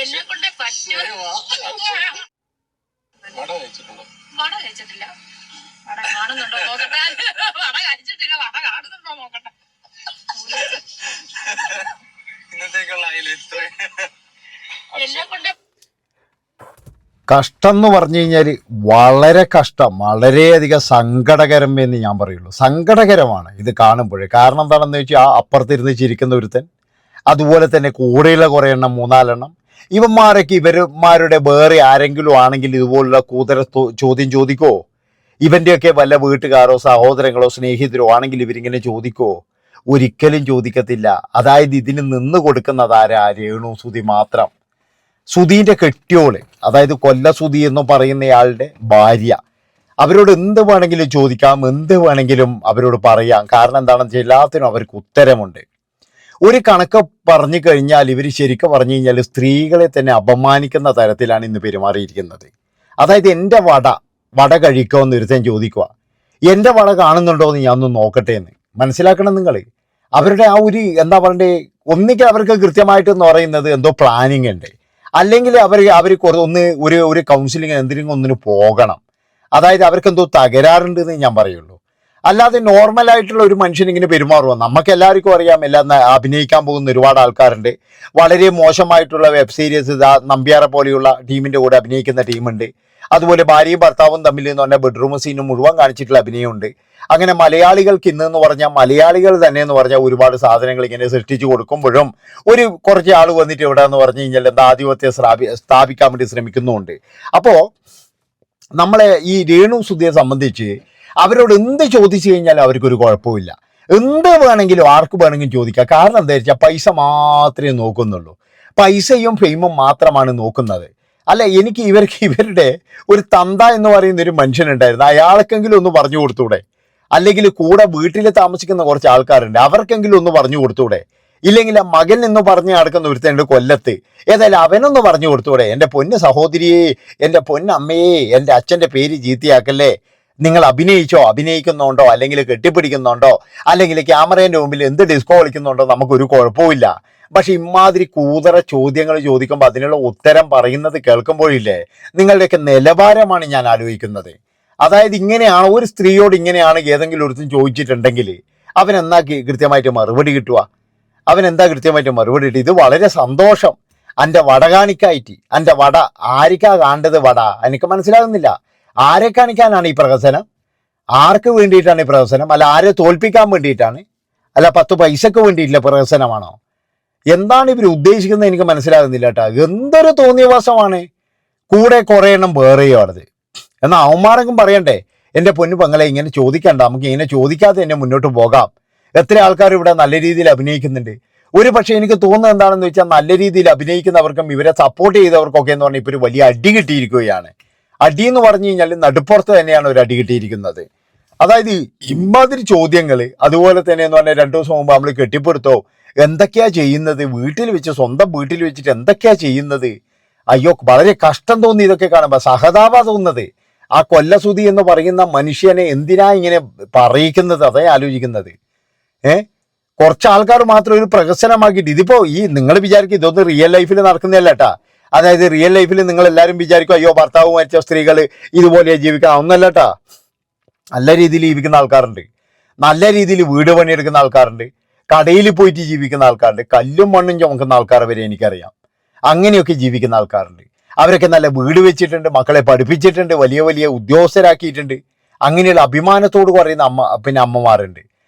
എന്നെ കൊണ്ട് പറ്റുമോ? വട കഴിച്ചിട്ടില്ല. വട കാണുന്നുണ്ടോ നോക്കട്ടെ. വട കഴിച്ചിട്ടില്ല, വട കാണുന്നുണ്ടോ നോക്കട്ടെ. എന്നെ കൊണ്ട് കഷ്ടം എന്ന് പറഞ്ഞു കഴിഞ്ഞാൽ വളരെ കഷ്ടം, വളരെയധികം സങ്കടകരം എന്ന് ഞാൻ പറയുള്ളൂ. സങ്കടകരമാണ് ഇത് കാണുമ്പോഴേ. കാരണം എന്താണെന്ന് വെച്ചാൽ ആ അപ്പുറത്തിരുന്ന് ചിരിക്കുന്ന ഒരുത്തൻ, അതുപോലെ തന്നെ കൂടെയുള്ള കുറേ എണ്ണം, 3-4 എണ്ണം, ഇവന്മാരൊക്കെ ഇവന്മാരുടെ വേറെ ആരെങ്കിലും ആണെങ്കിൽ ഇതുപോലുള്ള കൂതര ചോദ്യം ചോദിക്കോ? ഇവൻ്റെയൊക്കെ വല്ല വീട്ടുകാരോ സഹോദരങ്ങളോ സ്നേഹിതരോ ആണെങ്കിൽ ഇവരിങ്ങനെ ചോദിക്കോ? ഒരിക്കലും ചോദിക്കത്തില്ല. അതായത് ഇതിന് നിന്ന് കൊടുക്കുന്നത് ആരാ? രേണു സുധി മാത്രം. സുധീൻ്റെ കെട്ടിയോള്, അതായത് കൊല്ല സുധി എന്ന് പറയുന്നയാളുടെ ഭാര്യ. അവരോട് എന്ത് വേണമെങ്കിലും ചോദിക്കാം, എന്ത് വേണമെങ്കിലും അവരോട് പറയാം. കാരണം എന്താണെന്ന് വെച്ചാൽ എല്ലാത്തിനും അവർക്ക് ഉത്തരമുണ്ട്. ഒരു കണക്ക് പറഞ്ഞു കഴിഞ്ഞാൽ ഇവർ ശരിക്കും പറഞ്ഞു കഴിഞ്ഞാൽ സ്ത്രീകളെ തന്നെ അപമാനിക്കുന്ന തരത്തിലാണ് ഇന്ന് പെരുമാറിയിരിക്കുന്നത്. അതായത് എൻ്റെ വട കഴിക്കുമെന്ന് ഒരുത്തൻ ചോദിക്കുക, എൻ്റെ വട കാണുന്നുണ്ടോ എന്ന് ഞാൻ ഒന്ന് നോക്കട്ടെ എന്ന്. മനസ്സിലാക്കണം നിങ്ങൾ. അവരുടെ ആ ഒരു എന്താ പറയണ്ടേ, ഒന്നിക്കൽ അവർക്ക് കൃത്യമായിട്ടെന്ന് പറയുന്നത് എന്തോ പ്ലാനിങ് ഉണ്ട്, അല്ലെങ്കിൽ അവർ ഒരു കൗൺസിലിങ് എന്തിനും ഒന്നിന് പോകണം. അതായത് അവർക്ക് എന്തോ തകരാറുണ്ട് എന്ന് ഞാൻ പറയുള്ളൂ. അല്ലാതെ നോർമലായിട്ടുള്ള ഒരു മനുഷ്യൻ ഇങ്ങനെ പെരുമാറുക. നമുക്ക് എല്ലാവർക്കും അറിയാം, എല്ലാം അഭിനയിക്കാൻ പോകുന്ന ഒരുപാട് ആൾക്കാരുണ്ട്. വളരെ മോശമായിട്ടുള്ള വെബ് സീരീസ് നമ്പ്യാരെ പോലെയുള്ള ടീമിൻ്റെ കൂടെ അഭിനയിക്കുന്ന ടീമുണ്ട്. അതുപോലെ ഭാര്യയും ഭർത്താവും തമ്മിൽ എന്ന് പറഞ്ഞാൽ ബെഡ്റൂം സീനും മുഴുവൻ കാണിച്ചിട്ടുള്ള അഭിനയമുണ്ട്. അങ്ങനെ മലയാളികൾക്ക് ഇന്നെന്ന് പറഞ്ഞാൽ, മലയാളികൾ തന്നെ എന്ന് പറഞ്ഞാൽ ഒരുപാട് സാധനങ്ങൾ ഇങ്ങനെ സൃഷ്ടിച്ചു കൊടുക്കുമ്പോഴും കുറച്ച് ആൾ വന്നിട്ട് ഇവിടെ എന്ന് പറഞ്ഞു കഴിഞ്ഞാൽ എന്താ ആധിപത്യം സ്ഥാപിക്കാൻ വേണ്ടി ശ്രമിക്കുന്നുമുണ്ട്. അപ്പോൾ നമ്മളെ ഈ രേണു സുധിയെ സംബന്ധിച്ച് അവരോട് എന്ത് ചോദിച്ചു കഴിഞ്ഞാൽ അവർക്കൊരു കുഴപ്പമില്ല. എന്ത് വേണമെങ്കിലും ആർക്ക് വേണമെങ്കിലും ചോദിക്കാം. കാരണം എന്താ വെച്ചാൽ പൈസ മാത്രമേ നോക്കുന്നുള്ളൂ. പൈസയും ഫെയിമും മാത്രമാണ് നോക്കുന്നത്. അല്ല, എനിക്ക് ഇവരുടെ ഒരു തന്ത എന്ന് പറയുന്ന ഒരു മനുഷ്യനുണ്ടായിരുന്നു. അയാൾക്കെങ്കിലും ഒന്ന് പറഞ്ഞു കൊടുത്തൂടെ? അല്ലെങ്കിൽ കൂടെ വീട്ടിൽ താമസിക്കുന്ന കുറച്ച് ആൾക്കാരുണ്ട്, അവർക്കെങ്കിലും ഒന്ന് പറഞ്ഞു കൊടുത്തൂടെ? ഇല്ലെങ്കിൽ ആ മകൻ എന്ന് പറഞ്ഞ് നടക്കുന്ന ഒരുത്തണ്ട് കൊല്ലത്ത്, ഏതായാലും അവനൊന്ന് പറഞ്ഞു കൊടുത്തൂടെ? എൻ്റെ പൊന്ന് സഹോദരിയെ, എൻ്റെ പൊന്നമ്മയെ, എൻ്റെ അച്ഛൻ്റെ പേര് ചീത്തയാക്കല്ലേ. നിങ്ങൾ അഭിനയിക്കുന്നുണ്ടോ, അല്ലെങ്കിൽ കെട്ടിപ്പിടിക്കുന്നുണ്ടോ, അല്ലെങ്കിൽ ക്യാമറേൻ്റെ മുമ്പിൽ എന്ത് ഡിസ്കോ കളിക്കുന്നുണ്ടോ, നമുക്കൊരു കുഴപ്പമില്ല. പക്ഷെ ഇമാതിരി കൂതറ ചോദ്യങ്ങൾ ചോദിക്കുമ്പോൾ അതിനുള്ള ഉത്തരം പറയുന്നത് കേൾക്കുമ്പോഴില്ലേ, നിങ്ങളുടെയൊക്കെ നിലവാരമാണ് ഞാൻ ആലോചിക്കുന്നത്. അതായത് ഇങ്ങനെയാണ് ഒരു സ്ത്രീയോട് ഇങ്ങനെയാണ് ഏതെങ്കിലും ഒരുത്തും ചോദിച്ചിട്ടുണ്ടെങ്കിൽ അവനെന്താ കൃത്യമായിട്ട് മറുപടി കിട്ടുക? ഇത് വളരെ സന്തോഷം. എൻ്റെ വട കാണിക്കായിട്ട്, എൻ്റെ വട ആർക്കാ കാണ്ടത്? വട എനിക്ക് മനസ്സിലാകുന്നില്ല. ആരെ കാണിക്കാനാണ് ഈ പ്രഹസനം? ആർക്ക് വേണ്ടിയിട്ടാണ് ഈ പ്രഹസനം? അല്ല, ആരെ തോൽപ്പിക്കാൻ വേണ്ടിയിട്ടാണ്? അല്ല, 10 പൈസക്ക് വേണ്ടിയിട്ടില്ല പ്രഹസനമാണോ? എന്താണ് ഇവർ ഉദ്ദേശിക്കുന്നത് എനിക്ക് മനസ്സിലാകുന്നില്ല കേട്ടോ. എന്തൊരു തോന്നിയവാസമാണ്. കൂടെ കുറേ എണ്ണം വേറെയാണത്. എന്നാൽ അവന്മാർക്കും പറയണ്ടേ, എൻ്റെ പൊന്നു പെങ്ങളെ ഇങ്ങനെ ചോദിക്കണ്ട, നമുക്ക് ഇങ്ങനെ ചോദിക്കാതെ തന്നെ മുന്നോട്ട് പോകാം. എത്ര ആൾക്കാർ ഇവിടെ നല്ല രീതിയിൽ അഭിനയിക്കുന്നുണ്ട്. ഒരു പക്ഷേ എനിക്ക് തോന്നുന്നത് എന്താണെന്ന് വെച്ചാൽ, നല്ല രീതിയിൽ അഭിനയിക്കുന്നവർക്കും ഇവരെ സപ്പോർട്ട് ചെയ്തവർക്കൊക്കെ എന്ന് പറഞ്ഞാൽ ഇപ്പോൾ ഒരു വലിയ അടി കിട്ടിയിരിക്കുകയാണ്. അടി എന്ന് പറഞ്ഞു കഴിഞ്ഞാൽ നടുപ്പുറത്ത് തന്നെയാണ് ഒരു അടി കിട്ടിയിരിക്കുന്നത്. അതായത് ഇമാതിരി ചോദ്യങ്ങൾ. അതുപോലെ തന്നെ എന്ന് പറഞ്ഞാൽ 2 ദിവസം മുമ്പ് നമ്മൾ കെട്ടിപ്പടുത്തോ എന്തൊക്കെയാ ചെയ്യുന്നത്, സ്വന്തം വീട്ടിൽ വെച്ചിട്ട് എന്തൊക്കെയാ ചെയ്യുന്നത്? അയ്യോ, വളരെ കഷ്ടം തോന്നി ഇതൊക്കെ കാണുമ്പോൾ. സഹതാപ തോന്നുന്നത്. ആ കൊല്ലസുധി എന്ന് പറയുന്ന മനുഷ്യനെ എന്തിനാ ഇങ്ങനെ പറയിക്കുന്നത്? അതേ ആലോചിക്കുന്നത്. കുറച്ച് ആൾക്കാർ മാത്രം ഒരു പ്രഹസനമാക്കിയിട്ട് ഇതിപ്പോ നിങ്ങൾ വിചാരിക്കും ഇതൊന്നും റിയൽ ലൈഫിൽ നടക്കുന്നതല്ല കേട്ടാ. അതായത് റിയൽ ലൈഫിൽ നിങ്ങൾ എല്ലാവരും വിചാരിക്കും അയ്യോ ഭർത്താവ് മരിച്ച സ്ത്രീകൾ ഇതുപോലെ ജീവിക്കണം, ഒന്നല്ല കേട്ടാ. നല്ല രീതിയിൽ ജീവിക്കുന്ന ആൾക്കാരുണ്ട്, നല്ല രീതിയിൽ വീട് പണിയെടുക്കുന്ന ആൾക്കാരുണ്ട്, കടയിൽ പോയിട്ട് ജീവിക്കുന്ന ആൾക്കാരുണ്ട്, കല്ലും മണ്ണും ചുമക്കുന്ന ആൾക്കാരെ വരെ എനിക്കറിയാം. അങ്ങനെയൊക്കെ ജീവിക്കുന്ന ആൾക്കാരുണ്ട്. അവരൊക്കെ നല്ല വീട് വെച്ചിട്ടുണ്ട്, മക്കളെ പഠിപ്പിച്ചിട്ടുണ്ട്, വലിയ വലിയ ഉദ്യോഗസ്ഥരാക്കിയിട്ടുണ്ട്. അങ്ങനെയുള്ള അഭിമാനത്തോട് പറയുന്ന അമ്മമാരുണ്ട്.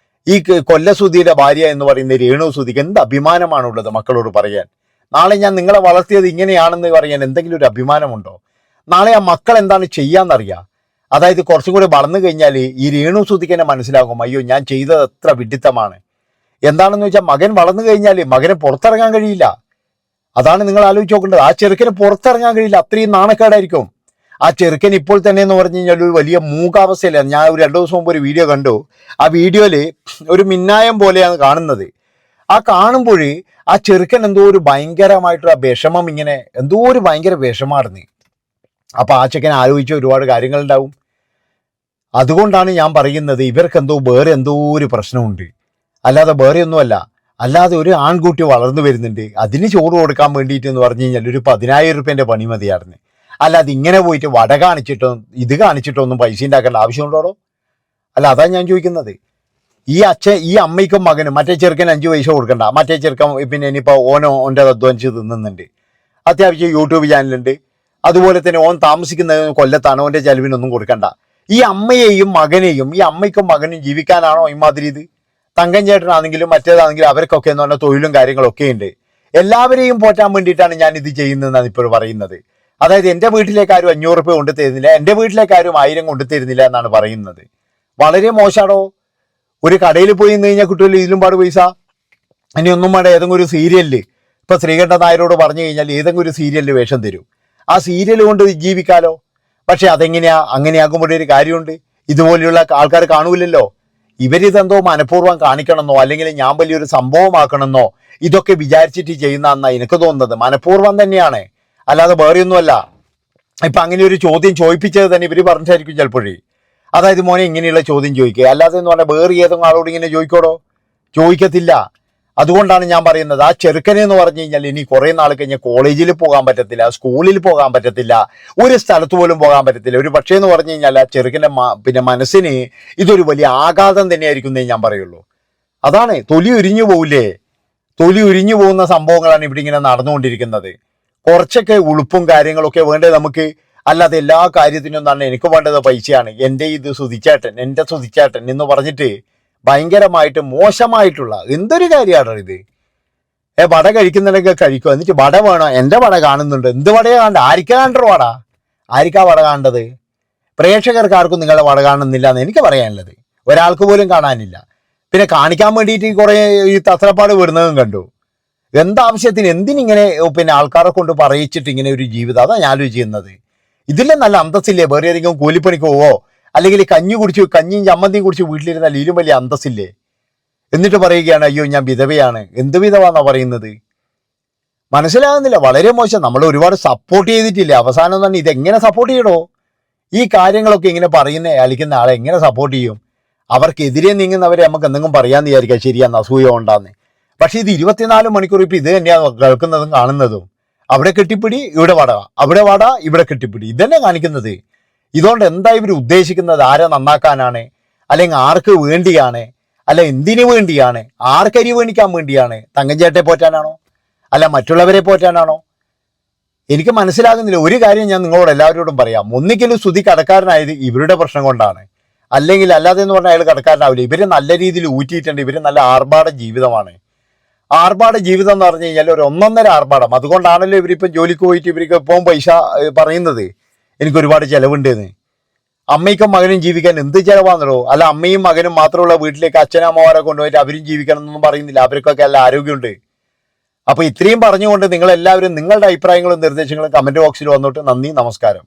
ഈ കൊല്ലസുധിയുടെ ഭാര്യ എന്ന് പറയുന്ന രേണു സുധിക്ക് എന്ത് അഭിമാനമാണുള്ളത് മക്കളോട് പറയാൻ? നാളെ ഞാൻ നിങ്ങളെ വളർത്തിയത് ഇങ്ങനെയാണെന്ന് പറയാൻ എന്തെങ്കിലും ഒരു അഭിമാനമുണ്ടോ? നാളെ ആ മക്കൾ എന്താണ് ചെയ്യാന്നറിയാം. അതായത് കുറച്ചും കൂടി വളർന്നു കഴിഞ്ഞാൽ ഈ രേണു സുധിക്ക് തന്നെ മനസ്സിലാകും, അയ്യോ ഞാൻ ചെയ്തത് എത്ര വിഡിത്തമാണ്. എന്താണെന്ന് വെച്ചാൽ മകൻ വളർന്നു കഴിഞ്ഞാൽ മകനെ പുറത്തിറങ്ങാൻ കഴിയില്ല. അതാണ് നിങ്ങൾ ആലോചിച്ച് നോക്കേണ്ടത്. ആ ചെറുക്കന് പുറത്തിറങ്ങാൻ കഴിയില്ല, അത്രയും നാണക്കേടായിരിക്കും. ആ ചെറുക്കൻ ഇപ്പോൾ തന്നെ എന്ന് പറഞ്ഞു കഴിഞ്ഞാൽ ഒരു വലിയ മൂകാവസ്ഥയിലാണ്. ഞാൻ ഒരു 2 ദിവസം മുമ്പ് ഒരു വീഡിയോ കണ്ടു. ആ വീഡിയോയിൽ ഒരു മിന്നായം പോലെയാണ് കാണുന്നത്. ആ കാണുമ്പോൾ ആ ചെറുക്കൻ എന്തോ ഒരു ഭയങ്കരമായിട്ടുള്ള വിഷമം, ഇങ്ങനെ എന്തോ ഒരു ഭയങ്കര വിഷമായിരുന്നു. അപ്പോൾ ആ ചെക്കൻ ആലോചിച്ച ഒരുപാട് കാര്യങ്ങളുണ്ടാവും. അതുകൊണ്ടാണ് ഞാൻ പറയുന്നത് ഇവർക്കെന്തോ വേറെ എന്തോ ഒരു പ്രശ്നമുണ്ട്, അല്ലാതെ വേറെ ഒന്നുമല്ല. അല്ലാതെ ഒരു ആൺകുട്ടി വളർന്നു വരുന്നുണ്ട്, അതിന് ചോറ് കൊടുക്കാൻ വേണ്ടിയിട്ട് എന്ന് പറഞ്ഞു കഴിഞ്ഞാൽ ഒരു 10,000 റുപ്യൻ്റെ പണി മതിയായിരുന്നു. അല്ലാതെ ഇങ്ങനെ പോയിട്ട് വട കാണിച്ചിട്ടോ ഇത് കാണിച്ചിട്ടോ ഒന്നും പൈസ ഉണ്ടാക്കേണ്ട ആവശ്യമുണ്ടോ? അല്ല, അതാണ് ഞാൻ ചോദിക്കുന്നത്. ഈ അമ്മയ്ക്കും മകനും മറ്റേ ചെറുക്കൻ 5 പൈസ കൊടുക്കണ്ട, മറ്റേ ചെറുക്കൻ പിന്നെ ഇനിയിപ്പോൾ ഓൻ്റെ അധ്വാനിച്ച് തിന്നുന്നുണ്ട്, അത്യാവശ്യം യൂട്യൂബ് ചാനലുണ്ട്, അതുപോലെ തന്നെ ഓൻ താമസിക്കുന്നത് കൊല്ലത്താണ്, ഓൻ്റെ ചെലവിനൊന്നും കൊടുക്കണ്ട. ഈ അമ്മയെയും മകനെയും ഈ അമ്മയ്ക്കും മകനും ജീവിക്കാനാണോ ഇമാതിരി ഇത്? തങ്കം ചേട്ടനാണെങ്കിലും മറ്റേതാണെങ്കിലും അവർക്കൊക്കെ എന്ന് പറഞ്ഞാൽ തൊഴിലും കാര്യങ്ങളൊക്കെ ഉണ്ട്. എല്ലാവരെയും പോറ്റാൻ വേണ്ടിയിട്ടാണ് ഞാൻ ഇത് ചെയ്യുന്നതെന്നാണ് ഇപ്പോൾ പറയുന്നത്. അതായത് എൻ്റെ വീട്ടിലേക്ക് ആരും 500 റുപ്യ കൊണ്ടു തരുന്നില്ല, എൻ്റെ വീട്ടിലേക്ക് ആരും 1000 കൊണ്ടു തരുന്നില്ല എന്നാണ് പറയുന്നത്. വളരെ മോശമാണോ? ഒരു കടയിൽ പോയി നിന്ന് കഴിഞ്ഞാൽ കിട്ടുമല്ലോ ഇതിലും പാട് പൈസ. ഇനി ഒന്നും വേണ്ട, ഏതെങ്കിലും ഒരു സീരിയലിൽ ഇപ്പം ശ്രീകണ്ഠൻ നായരോട് പറഞ്ഞു കഴിഞ്ഞാൽ ഏതെങ്കിലും ഒരു സീരിയലിൽ വേഷം തരും, ആ സീരിയൽ കൊണ്ട് ജീവിക്കാലോ. പക്ഷെ അതെങ്ങനെയാ? അങ്ങനെയാകുമ്പോഴൊരു കാര്യമുണ്ട്, ഇതുപോലെയുള്ള ആൾക്കാർ കാണൂലല്ലോ. ഇവരിതെന്തോ മനഃപൂർവ്വം കാണിക്കണമെന്നോ അല്ലെങ്കിൽ ഞാൻ വലിയൊരു സംഭവമാക്കണമെന്നോ ഇതൊക്കെ വിചാരിച്ചിട്ട് ചെയ്യുന്നതെന്നാണ് എനിക്ക് തോന്നുന്നത്. മനഃപൂർവ്വം തന്നെയാണ്, അല്ലാതെ വേറെയൊന്നുമല്ല. ഇപ്പം അങ്ങനെ ഒരു ചോദ്യം ചോദിപ്പിച്ചത് തന്നെ ഇവർ പറഞ്ഞായിരിക്കും ചിലപ്പോഴേ. അതായത് മോനെ ഇങ്ങനെയുള്ള ചോദ്യം ചോദിക്കുക, അല്ലാതെ എന്ന് പറഞ്ഞാൽ വേറെ ഏതെങ്കിലും ആളോട് ഇങ്ങനെ ചോദിക്കോടോ? ചോദിക്കത്തില്ല. അതുകൊണ്ടാണ് ഞാൻ പറയുന്നത്, ആ ചെറുക്കനെ എന്ന് പറഞ്ഞു കഴിഞ്ഞാൽ ഇനി കുറേ നാൾ കഴിഞ്ഞാൽ കോളേജിൽ പോകാൻ പറ്റത്തില്ല, സ്കൂളിൽ പോകാൻ പറ്റത്തില്ല, ഒരു സ്ഥലത്ത് പോലും പോകാൻ പറ്റത്തില്ല. ഒരു പക്ഷേ എന്ന് പറഞ്ഞു കഴിഞ്ഞാൽ ആ ചെറുക്കൻ്റെ പിന്നെ മനസ്സിന് ഇതൊരു വലിയ ആഘാതം തന്നെയായിരിക്കും എന്നേ ഞാൻ പറയുള്ളൂ. അതാണ്, തൊലി ഉരിഞ്ഞു പോവില്ലേ? തൊലി ഉരിഞ്ഞു പോകുന്ന സംഭവങ്ങളാണ് ഇവിടെ ഇങ്ങനെ നടന്നുകൊണ്ടിരിക്കുന്നത്. കുറച്ചൊക്കെ ഉളുപ്പും കാര്യങ്ങളൊക്കെ വേണ്ടത് നമുക്ക്. അല്ലാതെ എല്ലാ കാര്യത്തിനും തന്നെ എനിക്ക് വേണ്ടത് പൈസയാണ്, എൻ്റെ എൻ്റെ സുധിച്ചേട്ടൻ എന്ന് പറഞ്ഞിട്ട് ഭയങ്കരമായിട്ട് മോശമായിട്ടുള്ള എന്തൊരു കാര്യമാണ് ഇത്. വട കഴിക്കുന്നുണ്ടെങ്കിൽ കഴിക്കുക, എന്നിട്ട് വട വേണോ? എൻ്റെ വട കാണുന്നുണ്ട്, എന്ത് വടയാ കാണണ്ട? ആർക്കാ കണ്ടോ വട? ആർക്കാ വട കാണേണ്ടത്? പ്രേക്ഷകർക്ക് ആർക്കും നിങ്ങളെ വട കാണുന്നില്ല എന്ന് എനിക്ക് പറയാനുള്ളത്. ഒരാൾക്ക് പോലും കാണാനില്ല. പിന്നെ കാണിക്കാൻ വേണ്ടിയിട്ട് കുറേ ഈ തത്രപ്പാട് വരുന്നതും കണ്ടു. എന്താവശ്യത്തിന് എന്തിനിങ്ങനെ പിന്നെ ആൾക്കാരെ കൊണ്ട് പറയിച്ചിട്ട് ഇങ്ങനെ ഒരു ജീവിതം? അതാണ് ഞാൻ ആലോചിക്കുന്നത്. ഇതിലെ നല്ല അന്തസ്സില്ലേ? വേറെ ഏതെങ്കിലും കൂലിപ്പണിക്ക് പോവോ അല്ലെങ്കിൽ കഞ്ഞിയും ചമ്മന്തിയും കുടിച്ച് വീട്ടിലിരുന്നാൽ ഇതിലും വലിയ അന്തസ്സില്ലേ? എന്നിട്ട് പറയുകയാണ് അയ്യോ ഞാൻ വിധവയാണ്. എന്ത് വിധവാന്നാ പറയുന്നത്? മനസ്സിലാകുന്നില്ല. വളരെ മോശം. നമ്മൾ ഒരുപാട് സപ്പോർട്ട് ചെയ്തിട്ടില്ലേ? അവസാനം തന്നെ ഇതെങ്ങനെ സപ്പോർട്ട് ചെയ്യണോ? ഈ കാര്യങ്ങളൊക്കെ ഇങ്ങനെ അളിക്കുന്ന ആളെ എങ്ങനെ സപ്പോർട്ട് ചെയ്യും? അവർക്കെതിരെ നീങ്ങുന്നവരെ നമുക്ക് എന്തെങ്കിലും പറയാമെന്ന് വിചാരിക്കാം, ശരിയാന്ന്, അസൂയ ഉണ്ടാന്ന്. പക്ഷെ ഇത് 24 മണിക്കൂർ ഇപ്പം ഇത് തന്നെയാണ് കേൾക്കുന്നതും കാണുന്നതും. അവിടെ കെട്ടിപ്പിടി, ഇവിടെ വട, അവിടെ വട, ഇവിടെ കെട്ടിപ്പിടി, ഇതന്നെ കാണിക്കുന്നത്. ഇതുകൊണ്ട് എന്താ ഇവർ ഉദ്ദേശിക്കുന്നത്? ആരെ നന്നാക്കാനാണ്? അല്ലെങ്കിൽ ആർക്ക് വേണ്ടിയാണ്? അല്ല എന്തിനു വേണ്ടിയാണ്? ആർക്കരി വേണിക്കാൻ വേണ്ടിയാണ്? തങ്കഞ്ചേട്ടയെ പോറ്റാനാണോ? അല്ല മറ്റുള്ളവരെ പോറ്റാനാണോ? എനിക്ക് മനസ്സിലാകുന്നില്ല. ഒരു കാര്യം ഞാൻ നിങ്ങളോട് എല്ലാവരോടും പറയാം, ഒന്നിക്കലും സ്തുതി കടക്കാരനായത് ഇവരുടെ പ്രശ്നം കൊണ്ടാണ്. അല്ലെങ്കിൽ അല്ലാതെ എന്ന് പറഞ്ഞാൽ അയാൾ കടക്കാരനാവില്ല. ഇവർ നല്ല രീതിയിൽ ഊറ്റിയിട്ടുണ്ട്. ഇവർ നല്ല ആർഭാട ജീവിതമാണ്. ആർഭാട ജീവിതം എന്ന് പറഞ്ഞു കഴിഞ്ഞാൽ ഒരു 1.5 ആർഭാടം. അതുകൊണ്ടാണല്ലോ ഇവരിപ്പം ജോലിക്ക് പോയിട്ട് ഇവർക്ക് ഇപ്പം പൈസ പറയുന്നത് എനിക്ക് ഒരുപാട് ചിലവുണ്ടെന്ന്. അമ്മയ്ക്കും മകനും ജീവിക്കാൻ എന്ത് ചിലവാണെന്നോ? അല്ല അമ്മയും മകനും മാത്രമുള്ള വീട്ടിലേക്ക് അച്ഛനമ്മമാരെ കൊണ്ടുപോയിട്ട് അവരും ജീവിക്കണം എന്നൊന്നും പറയുന്നില്ല. അവർക്കൊക്കെ നല്ല ആരോഗ്യമുണ്ട്. അപ്പോൾ ഇത്രയും പറഞ്ഞുകൊണ്ട് നിങ്ങളെല്ലാവരും നിങ്ങളുടെ അഭിപ്രായങ്ങളും നിർദ്ദേശങ്ങളും കമൻറ്റ് ബോക്സിൽ വന്നോട്ട്. നന്ദി, നമസ്കാരം.